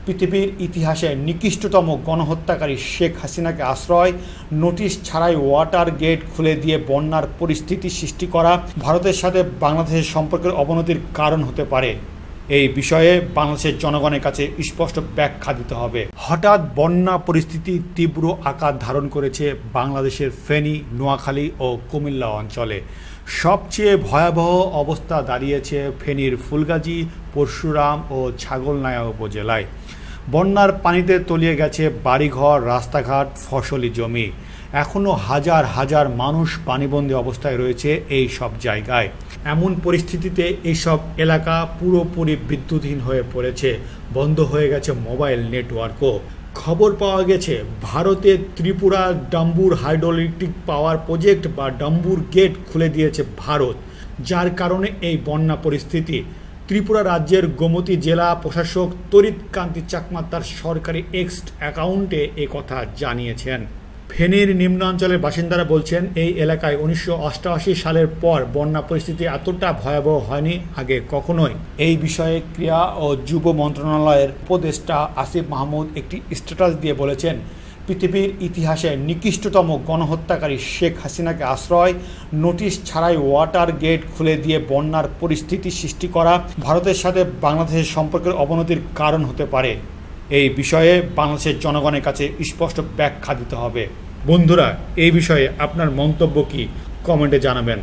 পৃথিবীর ইতিহাসে নিকৃষ্টতম গণহত্যাকারী শেখ হাসিনাকে আশ্রয়, নোটিশ ছাড়াই ওয়াটার গেট খুলে দিয়ে বন্যার পরিস্থিতি সৃষ্টি করা ভারতের সাথে বাংলাদেশের সম্পর্কের অবনতির কারণ হতে পারে। এই বিষয়ে বাংলাদেশের জনগণের কাছে স্পষ্ট ব্যাখ্যা দিতে হবে। হঠাৎ বন্যা পরিস্থিতি তীব্র আকার ধারণ করেছে বাংলাদেশের ফেনী, নোয়াখালী ও কুমিল্লা অঞ্চলে। সবচেয়ে ভয়াবহ অবস্থা দাঁড়িয়েছে ফেনীর ফুলগাজী, পরশুরাম ও ছাগলনাইয়া উপজেলায়। বন্যার পানিতে তলিয়ে গেছে বাড়িঘর, রাস্তাঘাট, ফসলি জমি। এখনও হাজার হাজার মানুষ পানিবন্দী অবস্থায় রয়েছে এই সব জায়গায়। এমন পরিস্থিতিতে এইসব এলাকা পুরোপুরি বিদ্যুৎহীন হয়ে পড়েছে, বন্ধ হয়ে গেছে মোবাইল নেটওয়ার্কও। খবর পাওয়া গেছে ভারতের ত্রিপুরা ডাম্বুর হাইড্রোইলেকট্রিক পাওয়ার প্রজেক্ট বা ডাম্বুর গেট খুলে দিয়েছে ভারত, যার কারণে এই বন্যা পরিস্থিতি। ত্রিপুরা রাজ্যের গোমতী জেলা প্রশাসক তরিৎ কান্তি চাকমা তার সরকারি এক্স অ্যাকাউন্টে কথা জানিয়েছেন। ফেনীর নিম্নাঞ্চলের বাসিন্দারা বলছেন, এই এলাকায় 1988 সালের পর বন্যা পরিস্থিতি এতটা ভয়াবহ হয়নি আগে কখনোই। এই বিষয়ে ক্রীড়া ও যুব মন্ত্রণালয়ের উপদেষ্টা আসিফ মাহমুদ একটি স্ট্যাটাস দিয়ে বলেছেন, পৃথিবীর ইতিহাসে নিকৃষ্টতম গণহত্যাকারী শেখ হাসিনাকে আশ্রয়, নোটিশ ছাড়াই ওয়াটার গেট খুলে দিয়ে বন্যার পরিস্থিতি সৃষ্টি করা ভারতের সাথে বাংলাদেশের সম্পর্কের অবনতির কারণ হতে পারে। এই বিষয়ে বাংলাদেশের জনগণের কাছে স্পষ্ট ব্যাখ্যা দিতে হবে। বন্ধুরা, এই বিষয়ে আপনার মন্তব্য কি? কমেন্টে জানাবেন।